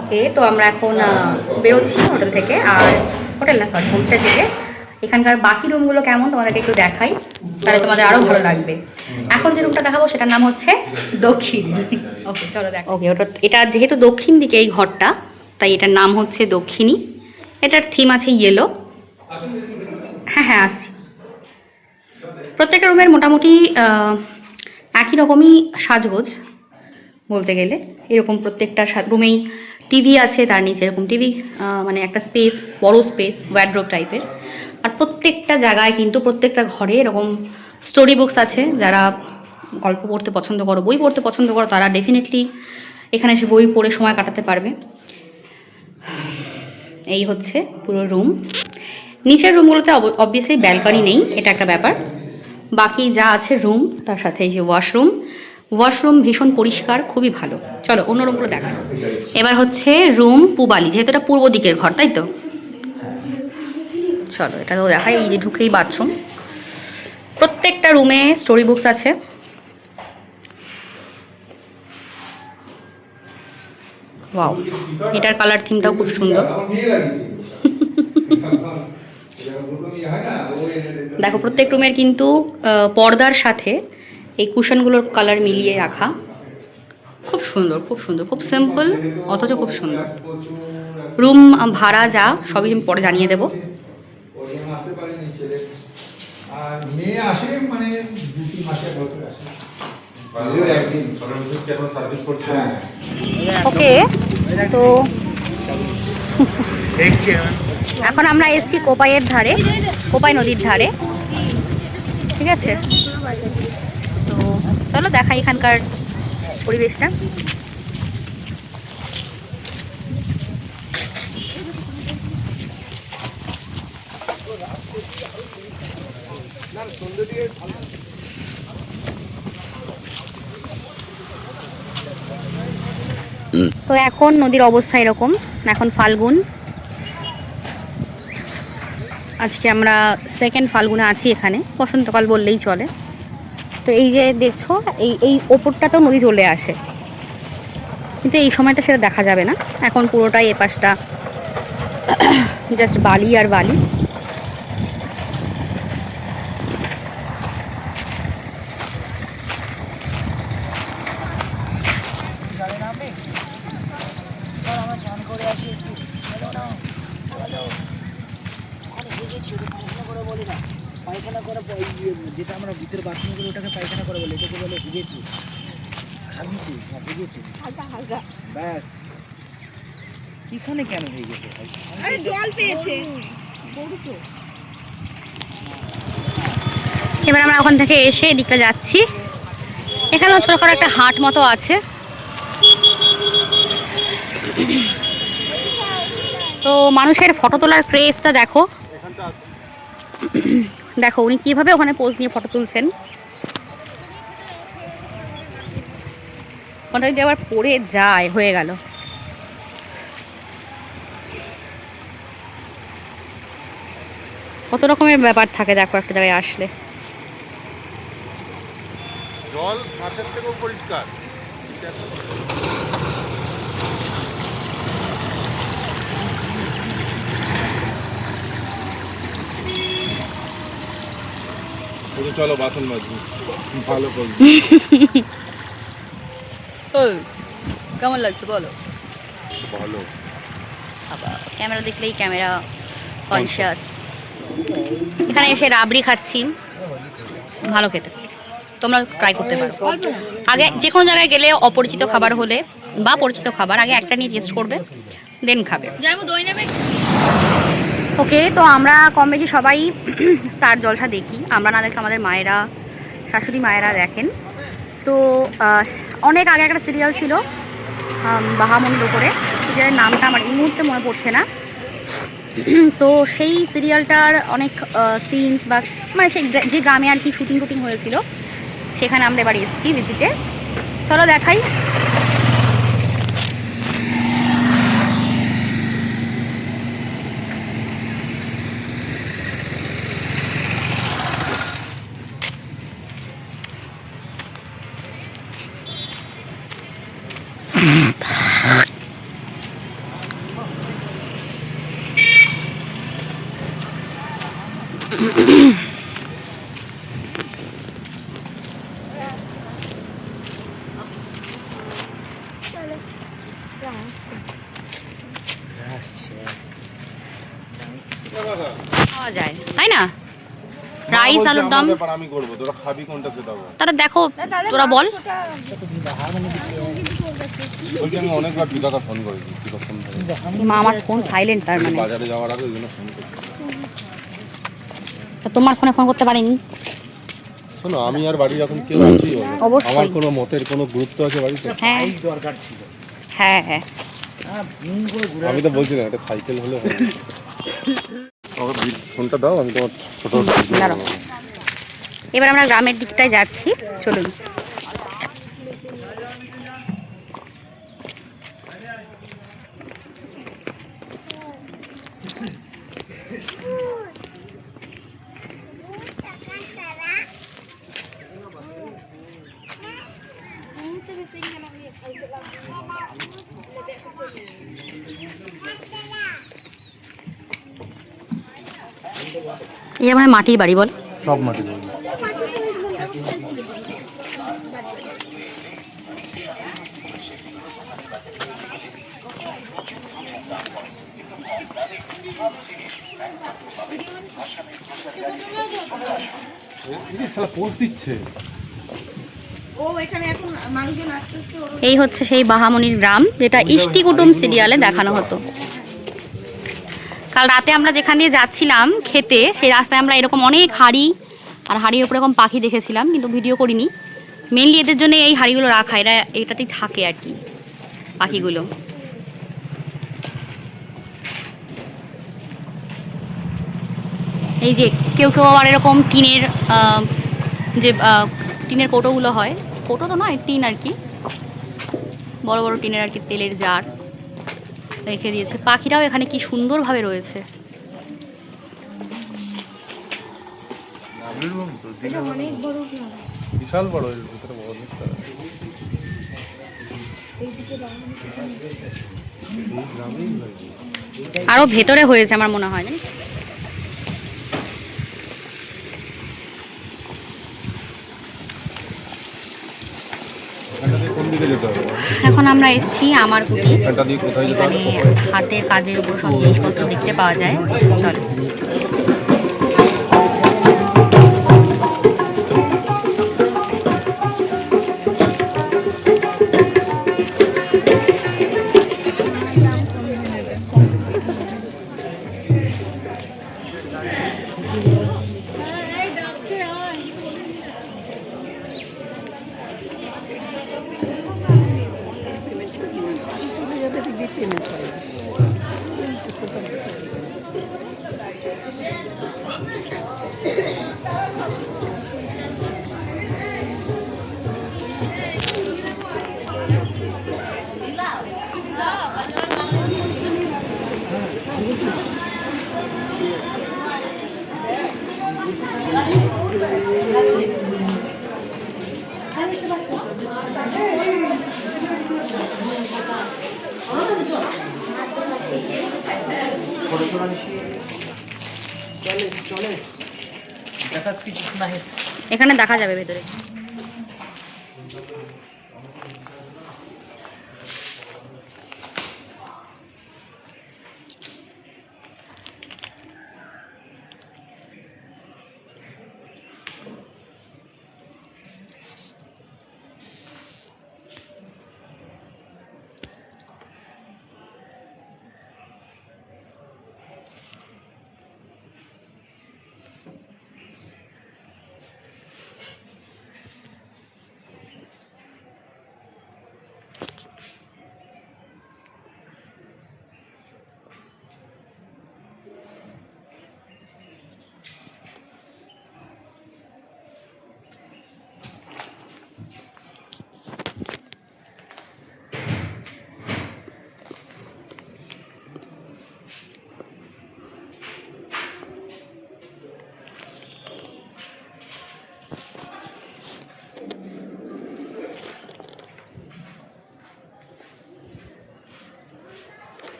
ওকে, তো আমরা এখন বেরোচ্ছি হোটেল থেকে, আর হোটেল না সরি হোমস্টে থেকে। এখানকার বাকি রুমগুলো কেমন তোমাদেরকে একটু দেখাই, তাহলে তোমাদের আরও ভালো লাগবে। এখন যে রুমটা দেখাবো সেটার নাম হচ্ছে দক্ষিণ। ওকে চলো দেখ। ওকে, এটা যেহেতু দক্ষিণ দিকে এই ঘরটা, তাই এটার নাম হচ্ছে দক্ষিণী। এটার থিম আছে ইয়েলো। হ্যাঁ হ্যাঁ আসছি। প্রত্যেকটা রুমের মোটামুটি একই রকমই সাজগোজ বলতে গেলে। এরকম প্রত্যেকটা রুমেই টিভি আছে, তার নিচে এরকম টিভি, মানে একটা স্পেস, বড় স্পেস, ওয়ার্ড্রোব টাইপের। আর প্রত্যেকটা জায়গায় কিন্তু প্রত্যেকটা ঘরে এরকম স্টোরি বুকস আছে। যারা গল্প পড়তে পছন্দ করো, বই পড়তে পছন্দ করো, তারা ডেফিনেটলি এখানে এসে বই পড়ে সময় কাটাতে পারবে। এই হচ্ছে পুরো রুম। নিচের রুমগুলোতে অবভিয়াসলি ব্যালকনি নেই, এটা একটা ব্যাপার। বাকি যা আছে রুম, তার সাথে এই যে ওয়াশরুম ভীষণ পরিষ্কার, খুবই ভালো। চলো অন্য রুমগুলো দেখা। এবার হচ্ছে রুম পুবালি, যেহেতু এটা পূর্ব দিকের ঘর, তাই তো। চলো এটা তো দেখাই। এই যে ঢুকেই বাথরুম। প্রত্যেকটা রুমে স্টোরি বুকস আছে। ওয়াও, এটার কালার থিমটাও খুব সুন্দর। দেখো প্রত্যেক রুমের কিন্তু পর্দার সাথে এই কুশনগুলোর কালার মিলিয়ে রাখা। খুব সুন্দর, খুব সুন্দর, খুব সিম্পল অথচ খুব সুন্দর। রুম ভাড়া যা সবই পরে জানিয়ে দেবো। ওকে, তো এখন আমরা এসেছি কোপাইয়ের ধারে, কোপাই নদীর ধারে, ঠিক আছে। তো চলো দেখাই এখানকার পরিবেশটা। তো এখন নদীর অবস্থা এরকম। এখন ফাল্গুন, আজকে আমরা সেকেন্ড ফাল্গুনে আছি এখানে, বসন্তকাল বললেই চলে। তো এই যে দেখছো, এই ওপরটাতেও নদী চলে আসে, কিন্তু এই সময়টা সেটা দেখা যাবে না। এখন পুরোটাই এপাশটা জাস্ট বালি আর বালি। পায়খানা করা, যেটা আমরা ভিতরে বাথরুম করে ওটাকে পায়খানা করে বলে, এটাকে বলে ভিজেছি, হাগিছি, ভিজেছি হালকা হালকা, ব্যাস। এখানে কেন হয়ে গেছে? আরে জল পেয়েছে বড় তো। এবার আমরা ওখান থেকে এসে এদিকটা যাচ্ছি। এখানেও ছোটখাটো একটা হাট মতো আছে। তো মানুষের ফটো তোলার ক্রেজটা দেখো। দেখো উনি কিভাবে ওখানে পোজ নিয়ে ফটো তুলছেন। ওটা যদি আবার পড়ে যায়, হয়ে গেল। কত রকমের ব্যাপার থাকে দেখো একটা জায়গায় আসলে। জল মাঠের থেকেও পরিষ্কার। চলো বাসন মাজবো, ভালো করবো। কেমন লাগছে বলো? ভালো। ক্যামেরা দেখলেই ক্যামেরা কনসিয়াস। এখানে এসে রাবড়ি খাচ্ছি, ভালো খেতে, তোমরা ট্রাই করতে পারো। আগে যে কোনো জায়গায় গেলে অপরিচিত খাবার হলে বা পরিচিত খাবার আগে একটা নিয়ে টেস্ট করবে, দেন খাবে। ওকে, তো আমরা কম বেশি সবাই স্টার জলসা দেখি। আমরা না দেখে আমাদের মায়েরা, শাশুড়ি মায়েরা দেখেন। তো অনেক আগে একটা সিরিয়াল ছিল বাহামণি করে, সিরিয়ালের নামটা আমার এই মুহূর্তে মনে পড়ছে না। তো সেই সিরিয়ালটার অনেক সিনস বা মানে সেই যে গ্রামে আর কি শুটিং হয়েছিল, সেখানে আমরা এবার এসেছি ভিজিটে। চলো দেখাই। পাওয়া যায় তাই না? রাইস আলুর দম আমি করবো, তোরা খাবি কোনটা সেটা বল। তারা দেখো, তোরা বল। বলছি আমি অনেকবার বিকাকা ফোন করেছি, বিকাশ ফোন ধরে। মা আমার ফোন সাইলেন্ট, তার মানে বাজারে যাওয়ার আগে ওই জন্য ফোন করছি। তো তোমার ফোনে ফোন করতে পারিনি? শোনো, আমি আর বাড়ির এখন কেউ আছি বলো? অবশ্যই। আমার কোনো মতের কোনো গুরুত্ব আছে বাড়িতে? হ্যাঁ বাইক দরকার ছিল। হ্যাঁ হ্যাঁ। করে ঘুরে আমি তো বলছি না, একটা সাইকেল হলে হবে। আমাকে ফোনটা দাও, আমি তোমার ছোট দাঁড়াও। এবার আমরা গ্রামের দিকটায় যাচ্ছি, চলুন। এই আমার মাটির বাড়ি, বল। সব মাটি দেবো। পোস্ট দিচ্ছে। এই হচ্ছে সেই বাহামনির গ্রাম, যেটা ইষ্টি কুটুম সিরিয়ালে দেখানো হতো। কাল রাতে আমরা যেখান দিয়ে যাচ্ছিলাম খেতে, সেই রাস্তায় আমরা এরকম অনেক হাড়ি আর হাড়ির উপর এরকম পাখি দেখেছিলাম, কিন্তু ভিডিও করিনি। মেনলি এদের জন্য এই হাড়িগুলো রাখা, এরা এটাতেই থাকে আর কি, পাখিগুলো। এই যে কেউ কেউ আবার এরকম টিনের যে টিনের কৌটোগুলো হয়, কৌটো তো নয়, টিন আর কি, বড় বড় টিনের আর কি, তেলের জার রেখে দিয়েছে। পাখিরাও এখানে কি সুন্দরভাবে রয়েছে। বিশাল বড়, এর ভিতরে বড় দিকটা। আরো ভেতরে হয়েছে আমার মনে হয়, জানিস? কোন দিকে যেতে হবে? এখন আমরা এসেছি আমার কুটি। এটা দিয়ে কোথায় যেতে হবে? এখানে হাতের কাজের উপর সব জিনিসপত্র দেখতে পাওয়া যায়। চল। এখানে দেখা যাবে ভেতরে।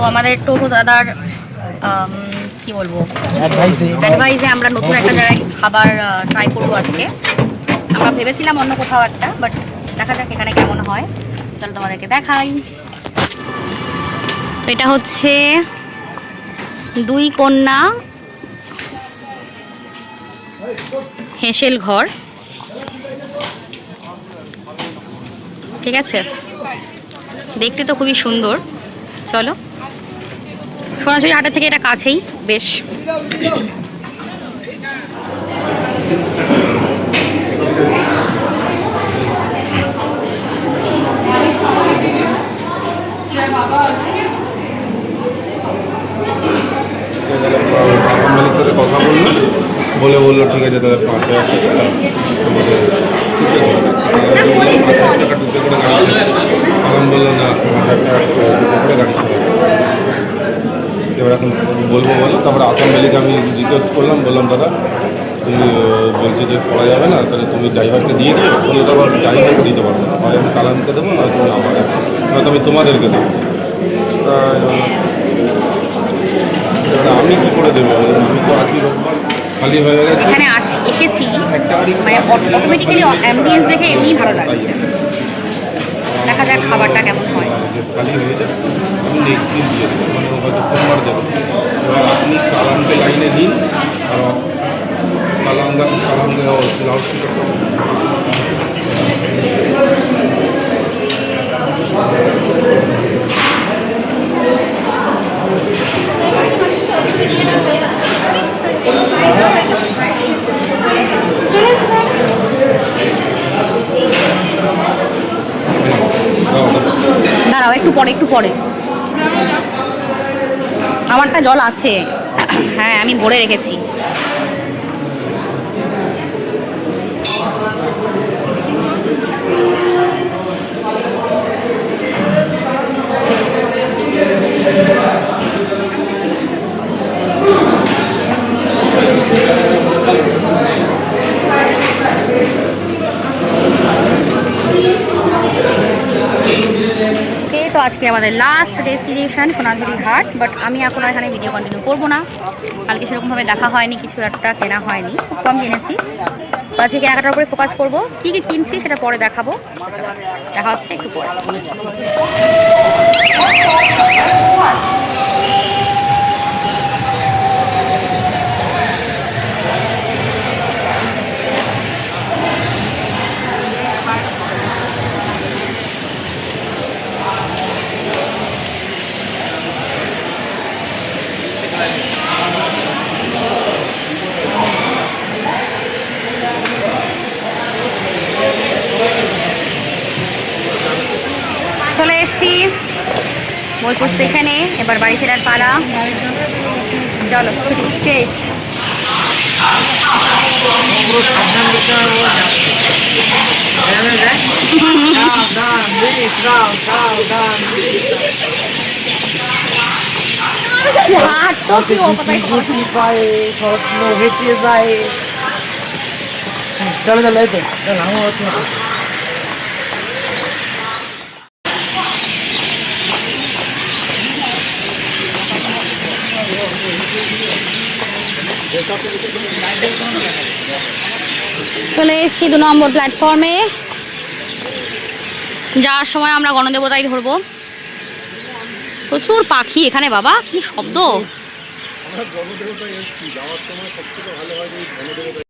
আমাদের টোটো দাদার কি বলবো অ্যাডভাইসে আমরা নতুন একটা জায়গায় খাবার ট্রাই করবো আজকে। আমরা ভেবেছিলাম অন্য কোথাও একটা, বাট দেখা যাক এখানে কেমন হয়। চলো তোমাদেরকে দেখাই। এটা হচ্ছে দুই কন্যা হেসেল ঘর, ঠিক আছে, দেখতে তো খুবই সুন্দর। চলো, সোনাঝুরি হাটের থেকে এটা কাছেই বেশ। কোম্পানির সাথে কথা বললো ঠিক আছে তাদের 5,000 টাকা আমাদের টাকা ঢুকে করে গাড়ি আরাম বললো না 5,000 টাকা করে গাড়ি ছিল। এবার এখন বলবো বলো, তারপরে আসাম ভ্যালিকে আমি রিকোয়েস্ট করলাম, বললাম দাদা তুমি বলছি যে করা যাবে না, তাহলে তুমি ড্রাইভারকে দিয়ে দিও। বলে তো আবার ড্রাইভারকে দিতে পারবো না, হয় আমি কালামকে দেবো না তুমি আমাকে, নয়তো আমি তোমাদেরকে দেবো। তাই আমি কী করে দেবো? আমি তো আজকে রোববার খালি হয়ে গেছে। এখানে এসেছি মানে অটোমেটিক্যালি অ্যাম্বিয়েন্স দেখে এমনিই ভালো লাগছে। দেখা যাক খাবারটা কেমন হয়। খালি হয়ে যায় আমি নেক্সট দিন দিয়ে দেবো, মানে হয়তো সোমবার দেবো। এবার আপনি কালামকে লাইনে নিন, আর কালামকে লাউড স্পিকার দাঁড়াও, একটু পরে আমারটা জল আছে, হ্যাঁ আমি ভরে রেখেছি। তো আজকে আমাদের লাস্ট ডেস্টিনেশন সোনাঝুরি ঘাট, বাট আমি এখন এখানে ভিডিও কন্টিনিউ করবো না। কালকে সেরকমভাবে দেখা হয়নি, কিছু একটা কেনা হয়নি, খুব কম কিনেছি। আজকে কেনাকাটার উপরে ফোকাস করবো, কী কী কিনছি সেটা পরে দেখাবো। দেখা হচ্ছে একটু পরে। চলে এসেছি বোলপুর স্টেশনে, এবার বাড়ি ফেরার পালা। চলো, ছুটি শেষ। হাত তো কি পায়ে স্বপ্ন হেঁটে যায়। চলো চলো, এই তো চলে এসেছি 2 নম্বর প্ল্যাটফর্মে। যাওয়ার সময় আমরা গণদেবতাই ধরবো। প্রচুর পাখি এখানে, বাবা কি শব্দ।